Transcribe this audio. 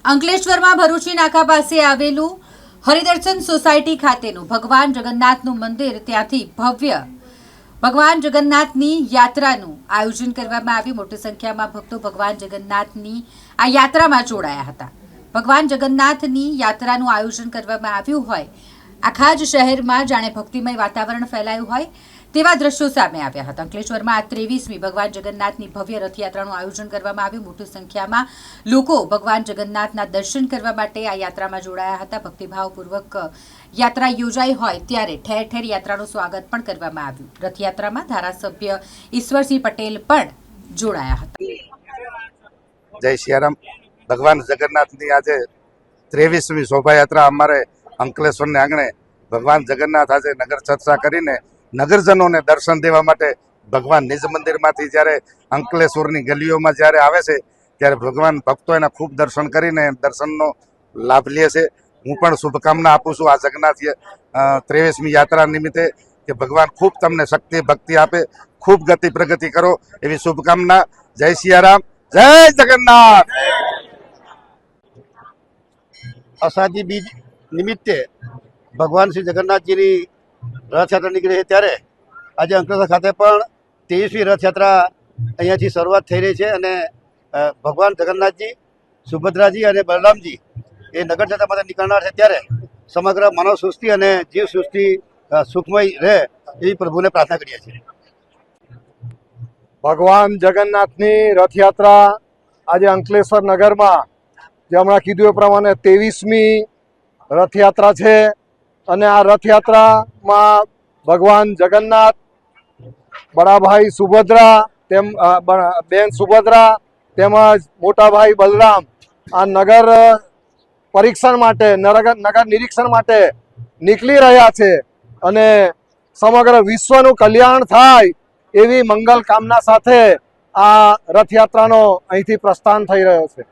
અંકલેશ્વરમાં ભરૂચી નાકા પાસે આવેલું હરિદર્શન સોસાયટી ખાતેનું ભગવાન જગન્નાથનું મંદિર, ત્યાંથી ભવ્ય ભગવાન જગન્નાથની યાત્રાનું આયોજન કરવામાં આવ્યું। મોટી સંખ્યામાં ભક્તો ભગવાન જગન્નાથની આ યાત્રામાં જોડાયા હતા। ભગવાન જગન્નાથની યાત્રાનું આયોજન કરવામાં આવ્યું હોય આખા જ શહેરમાં જાણે ભક્તિમય વાતાવરણ ફેલાયું હોય તેવા દ્રશ્યો સામે આવ્યા હતા। અંકલેશ્વરમાં 23મી ભગવાન જગન્નાથની ભવ્ય રથયાત્રાનું આયોજન કરવામાં આવ્યું। મોટી સંખ્યામાં લોકો ભગવાન જગન્નાથના દર્શન કરવા માટે આ યાત્રામાં જોડાયા હતા। ભક્તિભાવપૂર્વક યાત્રા યોજાઈ હોય ત્યારે ઠેર ઠેર યાત્રાનું સ્વાગત પણ કરવામાં આવ્યું। રથયાત્રામાં ધારાસભ્ય ઈશ્વરસિંહ પટેલ પણ જોડાયા હતા। જય સિયારામ। ભગવાન જગન્નાથની આજે 23મી શોભાયાત્રા અમારે અંકલેશ્વરને આંગણે ભગવાન જગન્નાથ આજે નગર ચર્ચા કરીને નગરજનોને દર્શન દેવા માટે ભગવાન નિજ મંદિરમાંથી જ્યારે અંકલેશ્વરની ગલીઓમાં જ્યારે આવે છે ત્યારે ભગવાન ભક્તો એના ખૂબ દર્શન કરીને દર્શનનો લાભ લે છે। હું પણ શુભકામના આપું છું આ જગન્નાથ 23મી યાત્રા નિમિત્તે કે ભગવાન ખૂબ તમને શક્તિ ભક્તિ આપે, ખૂબ ગતિ પ્રગતિ કરો એવી શુભકામના। જય સિયારામ, જય જગન્નાથ। અષાઢી બીજ નિમિત્તે ભગવાન શ્રી જગન્નાથજીની રથયાત્રા નીકળી છે ત્યારે આજે અંકલેશ્વર ખાતે પણ 23મી રથયાત્રા અહીંયાથી શરૂઆત થઈ રહી છે અને ભગવાન જગન્નાથજી, સુભદ્રાજી અને બલરામજી એ નગર જતા માટે નીકળનાર છે ત્યારે સમગ્ર માનવ સૃષ્ટિ અને જીવ સૃષ્ટિ સુખમય રહે એવી પ્રભુને પ્રાર્થના કરીએ છીએ। ભગવાન જગન્નાથની રથયાત્રા આજે અંકલેશ્વર નગરમાં જે હમણાં કીધું એ પ્રમાણે 23મી રથયાત્રા છે અને આ રથયાત્રામાં ભગવાન જગન્નાથ, બડાભાઈ સુભદ્રા, બેન સુભદ્રા તેમજ મોટાભાઈ બલરામ આ નગર પરીક્ષણ માટે, નગર નિરીક્ષણ માટે નીકળી રહ્યા છે અને સમગ્ર વિશ્વનું કલ્યાણ થાય એવી મંગલ કામના સાથે આ રથયાત્રાનો અહીંથી પ્રસ્થાન થઈ રહ્યો છે।